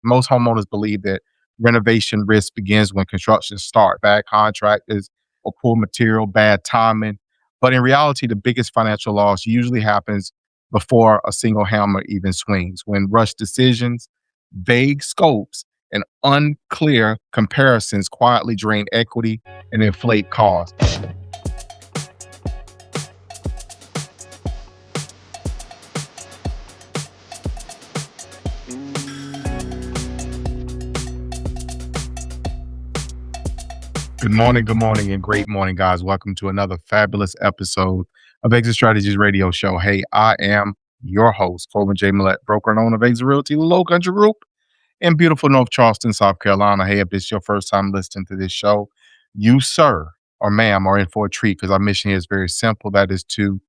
Most homeowners believe that renovation risk begins when construction starts. Bad contractors or poor material, bad timing. But in reality, the biggest financial loss usually happens before a single hammer even swings. When rushed decisions, vague scopes, and unclear comparisons quietly drain equity and inflate costs. Good morning, and great morning, guys. Welcome to another fabulous episode of Exit Strategies Radio Show. Hey, I am your host, Corwyn J, Melette, broker and owner of Exit Realty, Low Country Group in beautiful North Charleston, South Carolina. Hey, if this is your first time listening to this show, you, sir, or ma'am, are in for a treat because our mission here is very simple. That is to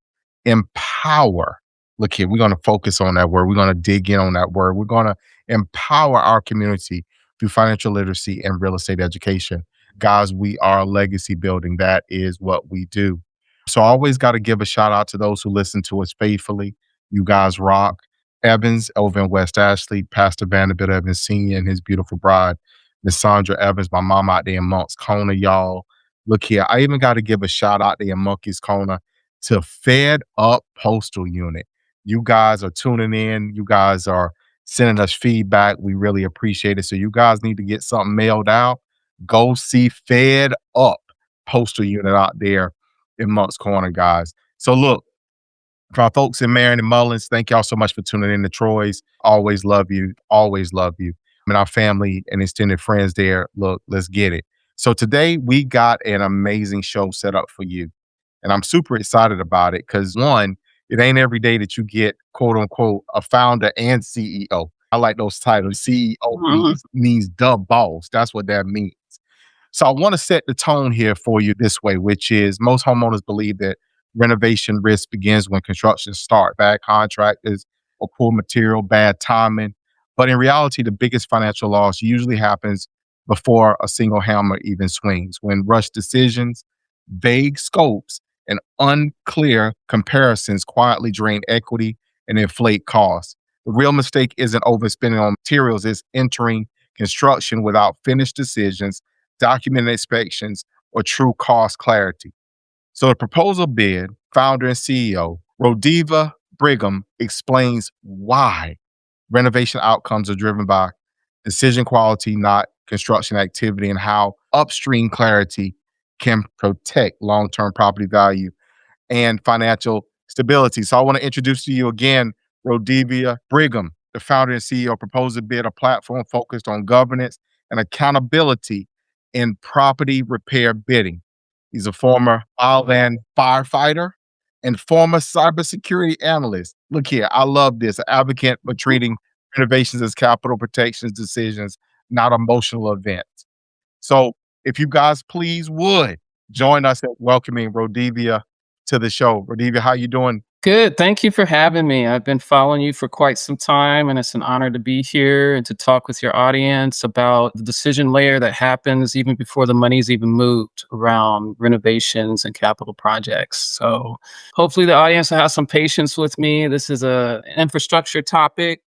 empower. Look here, we're going to focus on that word. We're going to dig in on that word. We're going to empower our community through financial literacy and real estate education. Guys, we are legacy building. That is what we do. So I always got to give a shout out to those who listen to us faithfully. You guys rock. Evans over in West Ashley, Pastor Vanderbilt Evans Sr. and his beautiful bride, Miss Sandra Evans, my mom out there in Monk's Corner, y'all. Look here, I even got to give a shout out there in Monkey's Corner to Fed Up Postal Unit. You guys are tuning in. You guys are sending us feedback. We really appreciate it. So you guys need to get something mailed out. Go see Fed Up Postal Unit out there in Monk's Corner, guys. So look, for our folks in Marion and Mullins, thank y'all so much for tuning in to Troy's. Always love you. Always love you. And our family and extended friends there. Look, let's get it. So today we got an amazing show set up for you. And I'm super excited about it because one, it ain't every day that you get, quote unquote, a founder and CEO. I like those titles. CEO means the boss. That's what that means. So I want to set the tone here for you this way, which is most homeowners believe that renovation risk begins when construction starts. Bad contractors or poor material, bad timing. But in reality, the biggest financial loss usually happens before a single hammer even swings. When rushed decisions, vague scopes, and unclear comparisons quietly drain equity and inflate costs. The real mistake isn't overspending on materials, it's entering construction without finished decisions, documented inspections, or true cost clarity. So the Proposabid founder and CEO, RoDevia Brigham, explains why renovation outcomes are driven by decision quality, not construction activity, and how upstream clarity can protect long-term property value and financial stability. So I want to introduce to you again, RoDevia Brigham, the founder and CEO of Proposabid, a platform focused on governance and accountability in property repair bidding. He's a former wildland firefighter and former cybersecurity analyst. Look here, I love this. An advocate for treating renovations as capital protections decisions, not emotional events. So if you guys please would join us at welcoming RoDevia to the show. RoDevia, how you doing? Good. Thank you for having me. I've been following you for quite some time, and it's an honor to be here and to talk with your audience about the decision layer that happens even before the money's even moved around renovations and capital projects. So hopefully the audience will have some patience with me. This is an infrastructure topic,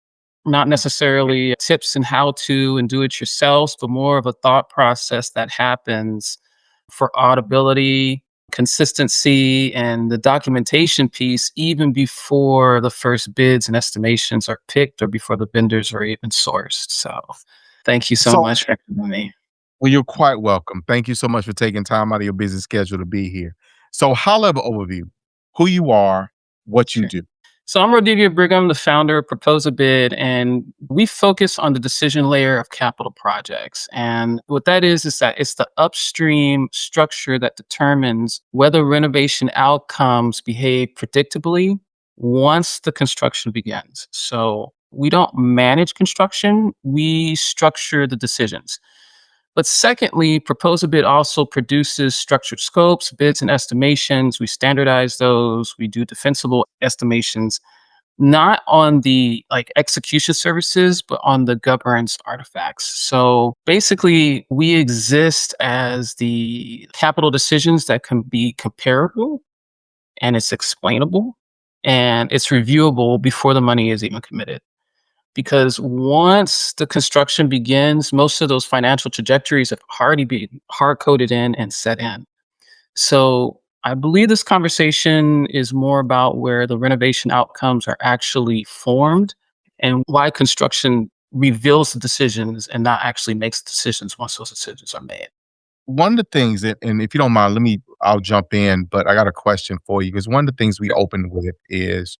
not necessarily tips and how to and do it yourselves, but more of a thought process that happens for audibility, consistency, and the documentation piece even before the first bids and estimations are picked or before the vendors are even sourced. So thank you so much for having me. Well, you're quite welcome. Thank you so much for taking time out of your busy schedule to be here. So high-level overview, who you are, what you do. So I'm RoDevia Brigham, the founder of Proposabid, and we focus on the decision layer of capital projects. And what that is that it's the upstream structure that determines whether renovation outcomes behave predictably once the construction begins. So we don't manage construction, we structure the decisions. But secondly, Proposabid also produces structured scopes, bids, and estimations. We standardize those. We do defensible estimations, not on the execution services, but on the governance artifacts. So basically, we exist as the capital decisions that can be comparable, and it's explainable, and it's reviewable before the money is even committed. because once the construction begins, most of those financial trajectories have already been hard coded in and set in. So I believe this conversation is more about where the renovation outcomes are actually formed and why construction reveals the decisions and not actually makes decisions once those decisions are made. One of the things that, and if you don't mind, I'll jump in, but I got a question for you because one of the things we opened with is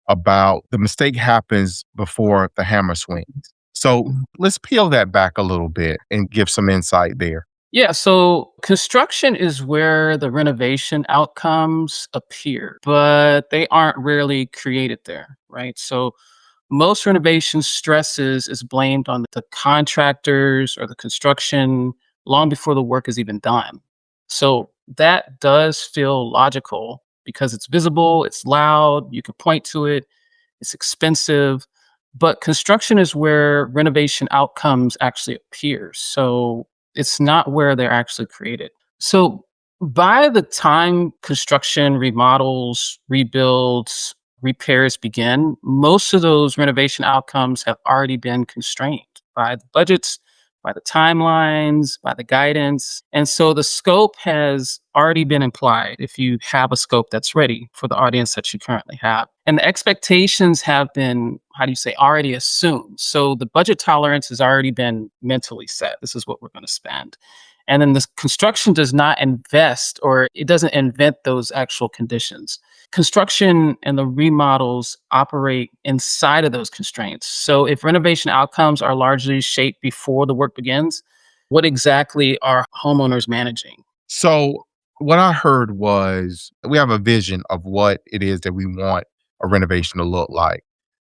about the mistake happens before the hammer swings. So let's peel that back a little bit and give some insight there. Yeah, so construction is where the renovation outcomes appear, but they aren't rarely created there, right? So most renovation stresses is blamed on the contractors or the construction long before the work is even done. So that does feel logical because it's visible, it's loud, you can point to it, it's expensive. But construction is where renovation outcomes actually appear. So it's not where they're actually created. So by the time construction, remodels, rebuilds, repairs begin, most of those renovation outcomes have already been constrained by the budgets, by the timelines, by the guidance. And so the scope has already been implied if you have a scope that's ready for the audience that you currently have. And the expectations have been, how do you say, already assumed. So the budget tolerance has already been mentally set. This is what we're going to spend. And then the construction does not invest or it doesn't invent those actual conditions. Construction and the remodels operate inside of those constraints. So if renovation outcomes are largely shaped before the work begins, what exactly are homeowners managing? So what I heard was we have a vision of what it is that we want a renovation to look like.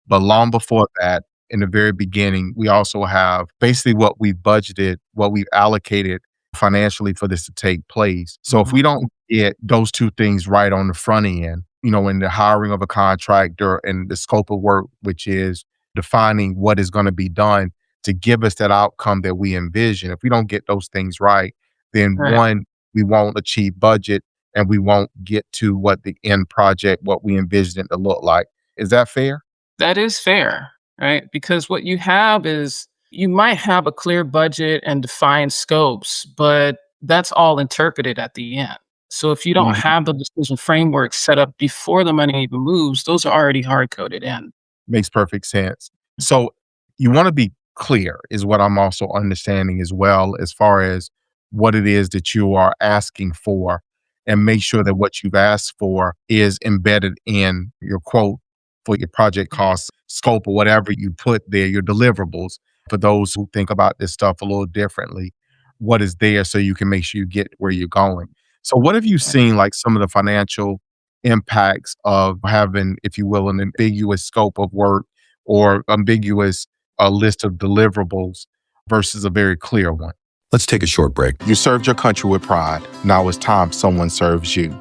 But long before that, in the very beginning, we also have basically what we budgeted, what we've allocated financially for this to take place. So if we don't get those two things right on the front end, in the hiring of a contractor and the scope of work, which is defining what is going to be done to give us that outcome that we envision. If we don't get those things right, then Right. one, we won't achieve budget and we won't get to what the end project, what we envision it to look like. Is that fair? That is fair, right? Because what you have is you might have a clear budget and defined scopes, but that's all interpreted at the end. So if you don't have the decision framework set up before the money even moves, those are already hard coded in. Makes perfect sense. So you want to be clear is what I'm also understanding as well, as far as what it is that you are asking for, and make sure that what you've asked for is embedded in your quote for your project cost scope or whatever you put there, your deliverables. For those who think about this stuff a little differently, what is there so you can make sure you get where you're going. So what have you seen like some of the financial impacts of having, if you will, an ambiguous scope of work or ambiguous list of deliverables versus a very clear one? Let's take a short break. You served your country with pride. Now it's time someone serves you.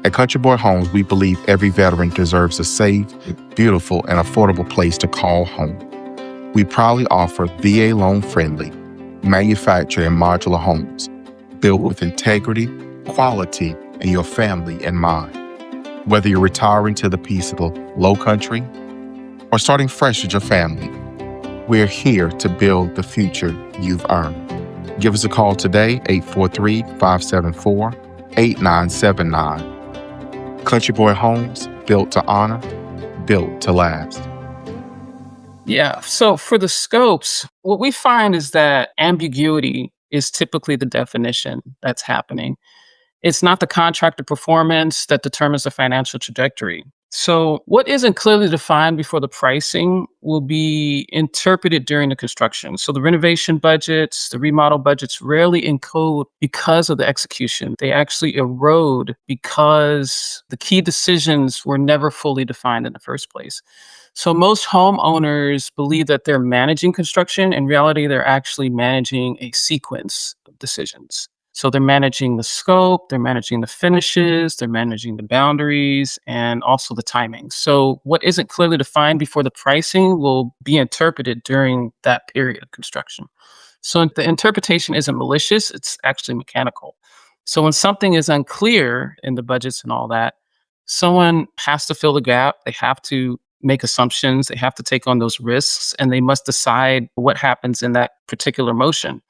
At Country Boy Homes, we believe every veteran deserves a safe, beautiful, and affordable place to call home. We proudly offer VA loan-friendly, manufactured and modular homes built with integrity, quality, and your family in mind. Whether you're retiring to the peaceful low country or starting fresh with your family, we're here to build the future you've earned. Give us a call today, 843-574-8979. Country Boy Homes, built to honor, built to last. Yeah. So for the scopes, what we find is that ambiguity is typically the definition that's happening. It's not the contractor performance that determines the financial trajectory. So what isn't clearly defined before the pricing will be interpreted during the construction. So the renovation budgets, the remodel budgets rarely encode because of the execution. They actually erode because the key decisions were never fully defined in the first place. So most homeowners believe that they're managing construction. In reality, they're actually managing a sequence of decisions. So they're managing the scope, they're managing the finishes, they're managing the boundaries, and also the timing. So what isn't clearly defined before the pricing will be interpreted during that period of construction. So the interpretation isn't malicious, it's actually mechanical. So when something is unclear in the budgets and all that, someone has to fill the gap. They have to make assumptions, they have to take on those risks, and they must decide what happens in that particular motion.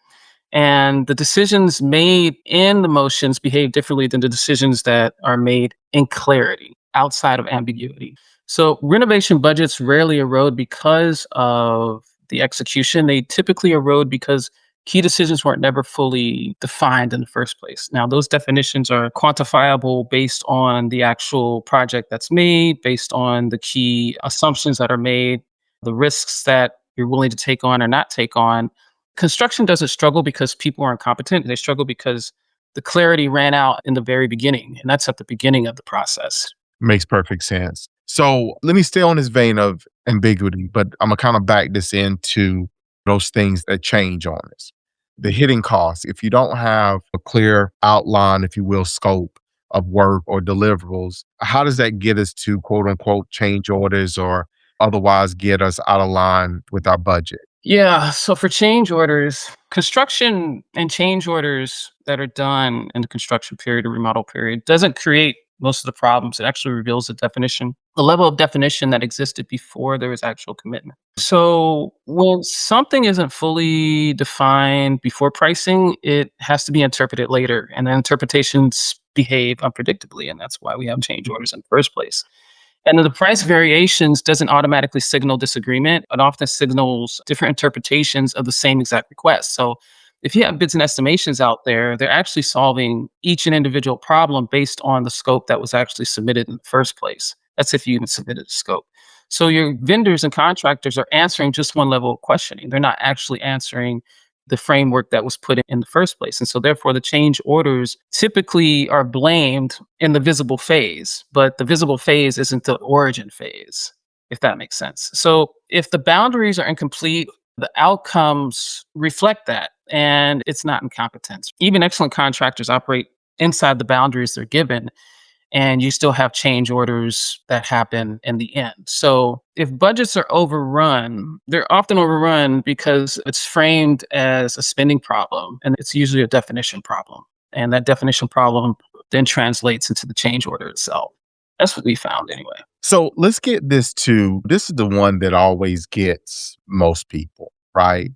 And the decisions made in the motions behave differently than the decisions that are made in clarity, outside of ambiguity. So renovation budgets rarely erode because of the execution. They typically erode because key decisions weren't never fully defined in the first place. Now, those definitions are quantifiable based on the actual project that's made, based on the key assumptions that are made, the risks that you're willing to take on or not take on. Construction doesn't struggle because people are incompetent. They struggle because the clarity ran out in the very beginning, and that's at the beginning of the process. Makes perfect sense. So let me stay on this vein of ambiguity, but I'm gonna kind of back this into those things that change on us. The hitting costs. If you don't have a clear outline, if you will, scope of work or deliverables, how does that get us to quote unquote change orders or otherwise get us out of line with our budget? Yeah. So for change orders, construction and change orders that are done in the construction period or remodel period doesn't create most of the problems. It actually reveals the level of definition that existed before there was actual commitment. So when something isn't fully defined before pricing, it has to be interpreted later. And the interpretations behave unpredictably. And that's why we have change orders in the first place. And the price variations doesn't automatically signal disagreement. It often signals different interpretations of the same exact request. So if you have bids and estimations out there, they're actually solving each and individual problem based on the scope that was actually submitted in the first place. That's if you even submitted a scope. So your vendors and contractors are answering just one level of questioning. They're not actually answering the framework that was put in the first place. And so therefore the change orders typically are blamed in the visible phase, but the visible phase isn't the origin phase, if that makes sense. So if the boundaries are incomplete, the outcomes reflect that, and it's not incompetence. Even excellent contractors operate inside the boundaries they're given, and you still have change orders that happen in the end. So if budgets are overrun, they're often overrun because it's framed as a spending problem, and it's usually a definition problem. And that definition problem then translates into the change order itself. That's what we found anyway. So let's get this is the one that always gets most people, right?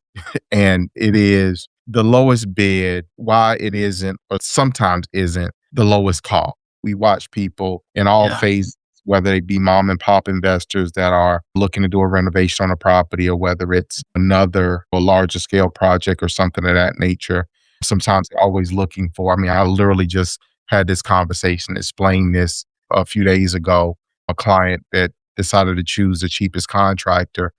And it is the lowest bid, why it isn't, or sometimes isn't the lowest cost. We watch people in all Yeah. phases, whether they be mom and pop investors that are looking to do a renovation on a property, or whether it's another or larger scale project or something of that nature. Sometimes they're always looking for, I mean, I literally just had this conversation, explained this a few days ago, a client that decided to choose the cheapest contractor,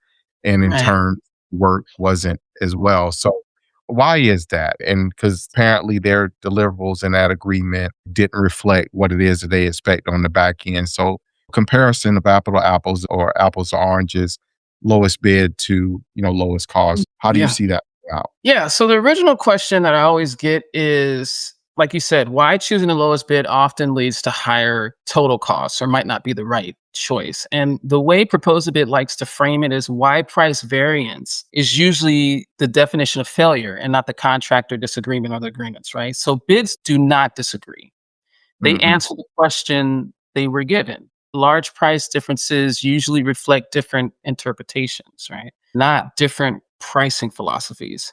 and in Right. turn, work wasn't as well. So why is that? And because apparently their deliverables in that agreement didn't reflect what it is that they expect on the back end. So comparison of apple to apples or apples to oranges, lowest bid to, lowest cost. How do you Yeah. see that out? Yeah. So the original question that I always get is, like you said, why choosing the lowest bid often leads to higher total costs or might not be the right choice. And the way Proposabid likes to frame it is why price variance is usually the definition of failure and not the contractor disagreement or the agreements, right? So bids do not disagree. They Mhm. answer the question they were given. Large price differences usually reflect different interpretations, right? Not different pricing philosophies.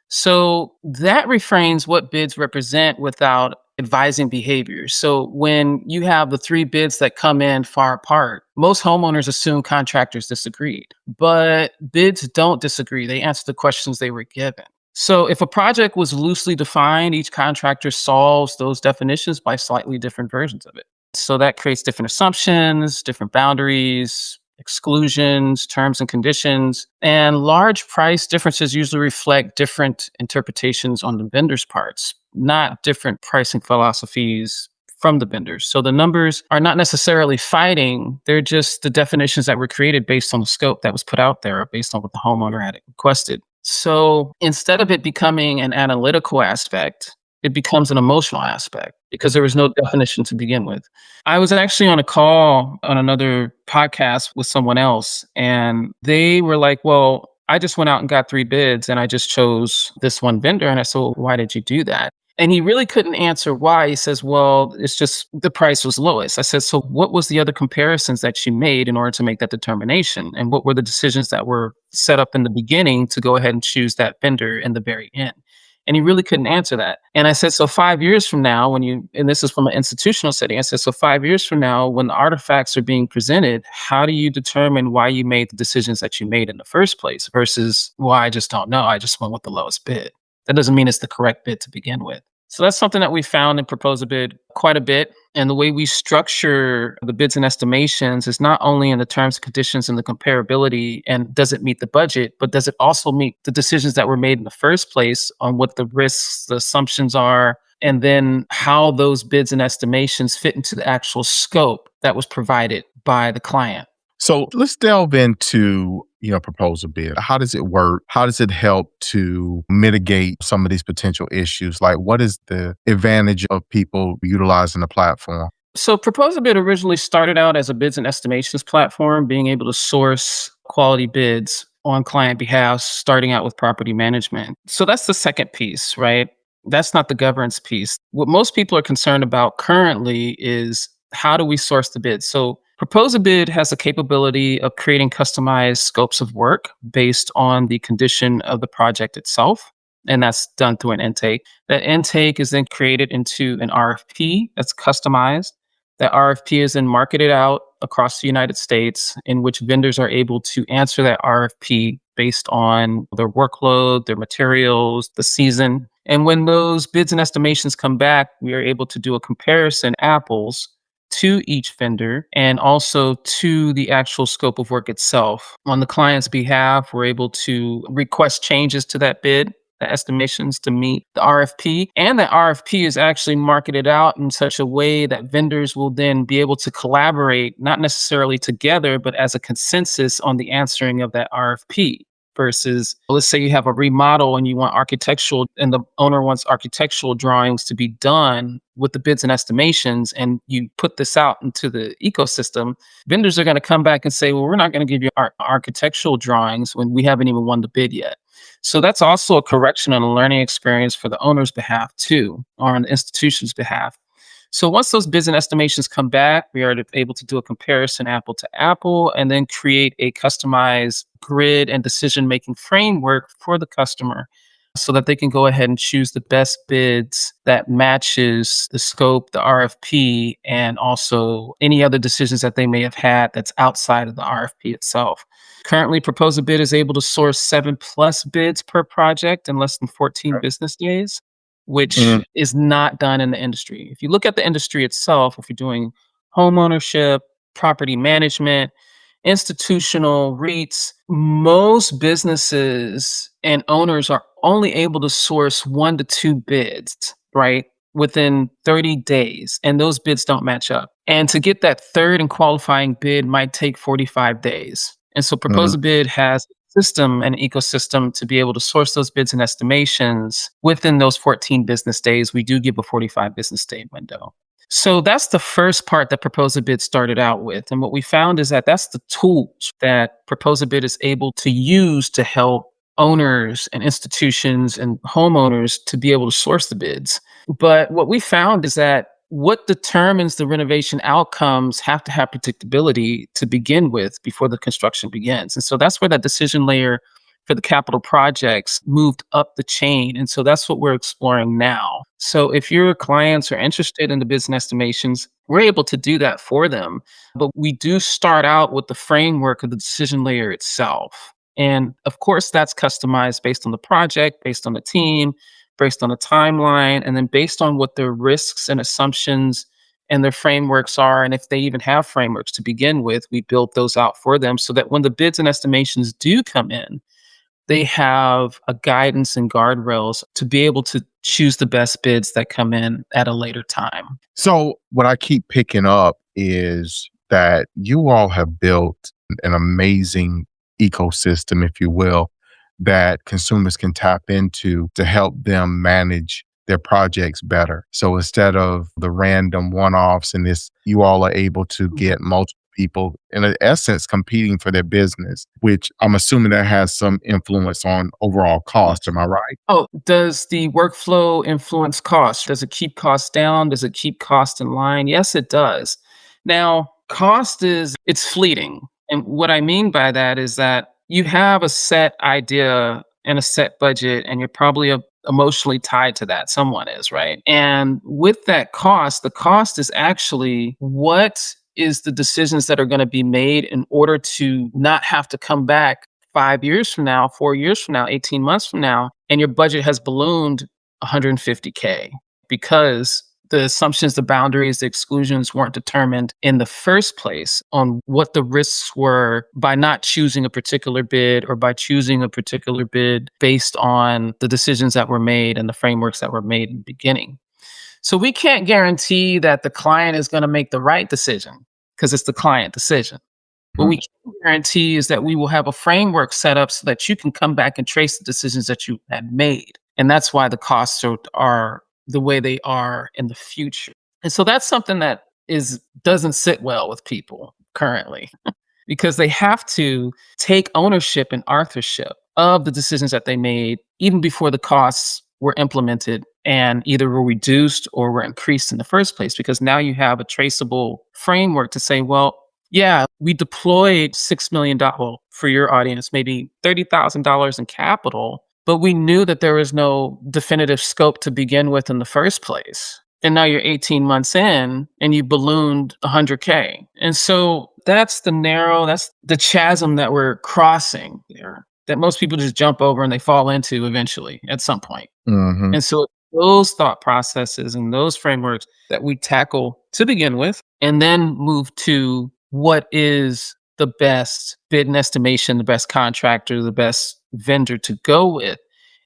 So that refrains what bids represent without advising behavior. So when you have the three bids that come in far apart, most homeowners assume contractors disagreed, but bids don't disagree. They answer the questions they were given. So if a project was loosely defined, each contractor solves those definitions by slightly different versions of it. So that creates different assumptions, different boundaries, exclusions, terms and conditions. And large price differences usually reflect different interpretations on the vendor's parts, not different pricing philosophies from the vendors. So the numbers are not necessarily fighting, they're just the definitions that were created based on the scope that was put out there, or based on what the homeowner had requested. So instead of it becoming an analytical aspect, it becomes an emotional aspect because there was no definition to begin with. I was actually on a call on another podcast with someone else, and they were like, well, I just went out and got three bids and I just chose this one vendor. And I said, well, why did you do that? And he really couldn't answer why. He says, well, it's just the price was lowest. I said, so what was the other comparisons that you made in order to make that determination? And what were the decisions that were set up in the beginning to go ahead and choose that vendor in the very end? And he really couldn't answer that. And I said, so 5 years from now, and this is from an institutional setting, I said, so 5 years from now, when the artifacts are being presented, how do you determine why you made the decisions that you made in the first place versus, well, I just don't know. I just went with the lowest bid. That doesn't mean it's the correct bid to begin with. So that's something that we found in Proposabid quite a bit. And the way we structure the bids and estimations is not only in the terms and conditions and the comparability and does it meet the budget, but does it also meet the decisions that were made in the first place on what the risks, the assumptions are, and then how those bids and estimations fit into the actual scope that was provided by the client. So let's delve into, Proposabid. How does it work? How does it help to mitigate some of these potential issues? Like, what is the advantage of people utilizing the platform? So Proposabid originally started out as a bids and estimations platform, being able to source quality bids on client behalf, starting out with property management. So that's the second piece, right? That's not the governance piece. What most people are concerned about currently is how do we source the bids? So Proposabid has the capability of creating customized scopes of work based on the condition of the project itself. And that's done through an intake. That intake is then created into an RFP that's customized. That RFP is then marketed out across the United States, in which vendors are able to answer that RFP based on their workload, their materials, the season. And when those bids and estimations come back, we are able to do a comparison, apples, to each vendor and also to the actual scope of work itself. On the client's behalf, we're able to request changes to that bid, the estimations to meet the RFP. And the RFP is actually marketed out in such a way that vendors will then be able to collaborate, not necessarily together, but as a consensus on the answering of that RFP. Versus, let's say you have a remodel and you want architectural, and the owner wants architectural drawings to be done with the bids and estimations, and you put this out into the ecosystem, vendors are going to come back and say, well, we're not going to give you our architectural drawings when we haven't even won the bid yet. So that's also a correction and a learning experience for the owner's behalf too, or on the institution's behalf. So once those bids and estimations come back, we are able to do a comparison apple to apple and then create a customized grid and decision-making framework for the customer so that they can go ahead and choose the best bids that matches the scope, the RFP, and also any other decisions that they may have had that's outside of the RFP itself. Currently, Proposabid is able to source 7+ bids per project in less than 14 business days, which is not done in the industry. If you look at the industry itself, if you're doing homeownership, property management, institutional REITs, most businesses and owners are only able to source 1 to 2 bids, right, within 30 days. And those bids don't match up. And to get that third and qualifying bid might take 45 days. And so Proposabid has system and ecosystem to be able to source those bids and estimations within those 14 business days. We do give a 45 business day window. So that's the first part that Proposabid started out with. And what we found is that that's the tools that Proposabid is able to use to help owners and institutions and homeowners to be able to source the bids. But what we found is that what determines the renovation outcomes have to have predictability to begin with before the construction begins. And so that's where that decision layer for the capital projects moved up the chain. And so that's what we're exploring now. So if your clients are interested in the business estimations, we're able to do that for them. But we do start out with the framework of the decision layer itself. And of course, that's customized based on the project, based on the team, based on the timeline, and then based on what their risks and assumptions and their frameworks are. And if they even have frameworks to begin with, we built those out for them so that when the bids and estimations do come in, they have a guidance and guardrails to be able to choose the best bids that come in at a later time. So what I keep picking up is that you all have built an amazing ecosystem, if you will, that consumers can tap into to help them manage their projects better. So instead of the random one-offs and this, you all are able to get multiple people, in essence, competing for their business, which I'm assuming that has some influence on overall cost. Am I right? Oh, does the workflow influence cost? Does it keep costs down? Does it keep cost in line? Yes, it does. Now, cost is it's fleeting. And what I mean by that is that you have a set idea and a set budget, and you're probably emotionally tied to that. Someone is, right? And with that cost, the cost is actually what is the decisions that are going to be made in order to not have to come back 5 years from now, 4 years from now, 18 months from now, and your budget has ballooned 150K because the assumptions, the boundaries, the exclusions weren't determined in the first place on what the risks were by not choosing a particular bid or by choosing a particular bid based on the decisions that were made and the frameworks that were made in the beginning. So we can't guarantee that the client is going to make the right decision because it's the client decision. What we can guarantee is that we will have a framework set up so that you can come back and trace the decisions that you had made. And that's why the costs are the way they are in the future. And so that's something that doesn't sit well with people currently because they have to take ownership and authorship of the decisions that they made even before the costs were implemented and either were reduced or were increased in the first place, because now you have a traceable framework to say, well, yeah, we deployed $6 million for your audience, maybe $30,000 in capital, but we knew that there was no definitive scope to begin with in the first place. And now you're 18 months in and you ballooned 100K. And so that's the chasm that we're crossing there, that most people just jump over and they fall into eventually at some point. Mhm. And so those thought processes and those frameworks that we tackle to begin with, and then move to what is the best bid and estimation, the best contractor, the best vendor to go with.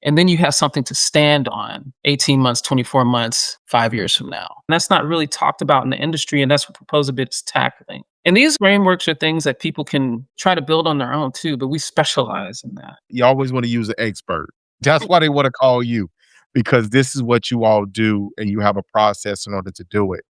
And then you have something to stand on 18 months, 24 months, 5 years from now. And that's not really talked about in the industry. And that's what Proposabid is tackling. And these frameworks are things that people can try to build on their own too, but we specialize in that. You always want to use an expert. That's why they want to call you, because this is what you all do and you have a process in order to do it.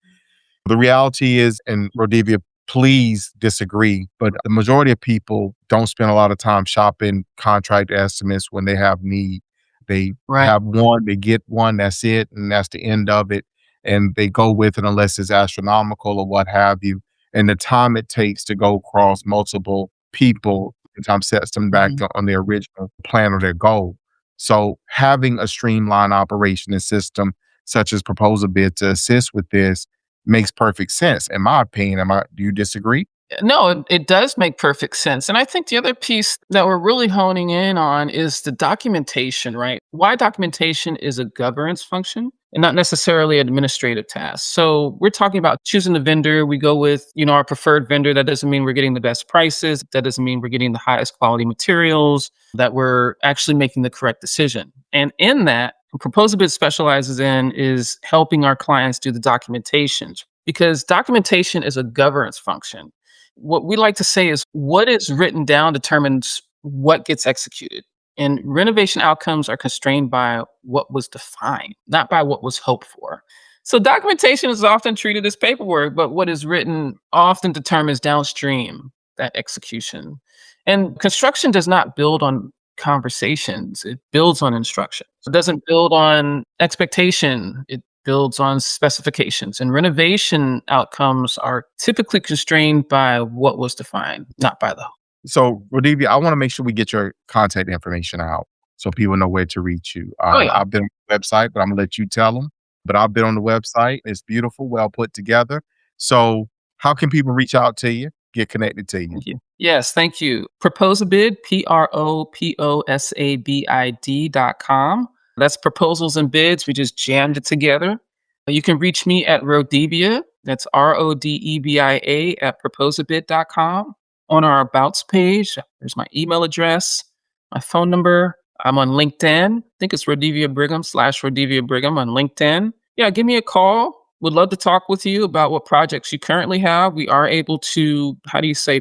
The reality is, and RoDevia, please disagree, but the majority of people don't spend a lot of time shopping contract estimates when they have need. They Right. have one, they get one, that's it, and that's the end of it. And they go with it unless it's astronomical or what have you. And the time it takes to go across multiple people, sometimes sets them back on their original plan or their goal. So having a streamlined operation and system such as Proposabid to assist with this makes perfect sense, in my opinion. Do you disagree? No, it does make perfect sense. And I think the other piece that we're really honing in on is the documentation, right? Why documentation is a governance function and not necessarily an administrative task. So we're talking about choosing the vendor. We go with, our preferred vendor. That doesn't mean we're getting the best prices. That doesn't mean we're getting the highest quality materials, that we're actually making the correct decision. And in that, what Proposabid specializes in is helping our clients do the documentations, because documentation is a governance function. What we like to say is what is written down determines what gets executed. And renovation outcomes are constrained by what was defined, not by what was hoped for. So documentation is often treated as paperwork, but what is written often determines downstream that execution. And construction does not build on conversations, it builds on instruction. It doesn't build on expectation, it builds on specifications. And renovation outcomes are typically constrained by what was defined, not by the hope. So, RoDevia, I want to make sure we get your contact information out so people know where to reach you. Oh, yeah. I've been on the website, but I'm going to let you tell them. But I've been on the website. It's beautiful, well put together. So, how can people reach out to you, get connected to you? Thank you. Yes, thank you. Proposabid, Proposabid.com. That's proposals and bids. We just jammed it together. You can reach me at RoDevia. That's RoDevia at Proposabid.com. On our Abouts page, there's my email address, my phone number. I'm on LinkedIn. I think it's RoDevia Brigham /RoDevia Brigham on LinkedIn. Yeah, give me a call. Would love to talk with you about what projects you currently have. We are able to,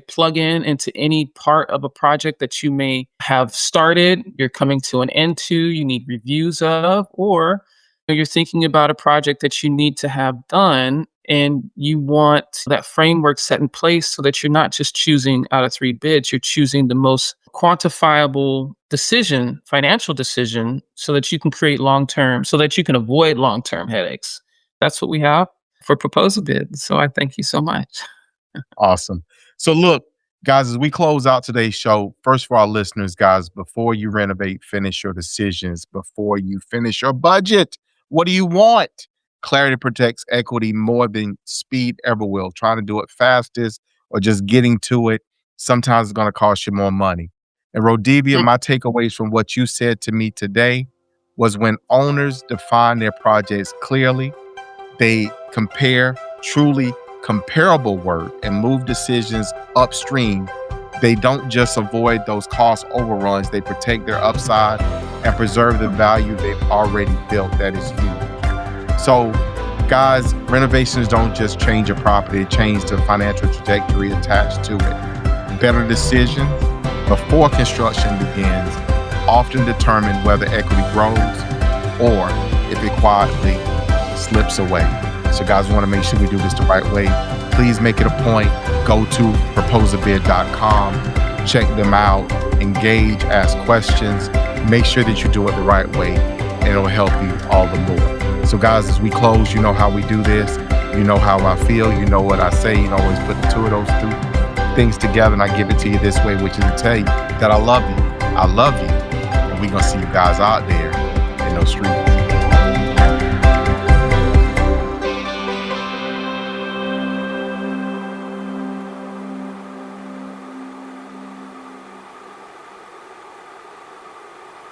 plug in into any part of a project that you may have started, you're coming to an end to, you need reviews of, or you're thinking about a project that you need to have done And you want that framework set in place so that you're not just choosing out of 3 bids, you're choosing the most quantifiable decision, financial decision, so that you can create long-term, so that you can avoid long-term headaches. That's what we have for Proposabid. So I thank you so much. Awesome. So look, guys, as we close out today's show, first for our listeners, guys, before you renovate, finish your decisions, before you finish your budget, what do you want? Clarity protects equity more than speed ever will. Trying to do it fastest or just getting to it, sometimes it's going to cost you more money. And RoDevia, Mm. my takeaways from what you said to me today was when owners define their projects clearly, they compare truly comparable work and move decisions upstream. They don't just avoid those cost overruns, they protect their upside and preserve the value they've already built. That is huge. So, guys, renovations don't just change a property, they change the financial trajectory attached to it. Better decisions before construction begins often determine whether equity grows or if it quietly slips away. So guys, we want to make sure we do this the right way. Please make it a point. Go to proposabid.com, check them out, engage, ask questions. Make sure that you do it the right way, and it'll help you all the more. So guys, as we close, you know how we do this. You know how I feel. You know what I say. You know, always put the two of those things together, and I give it to you this way, which is to tell you that I love you. I love you. And we're going to see you guys out there in those streets.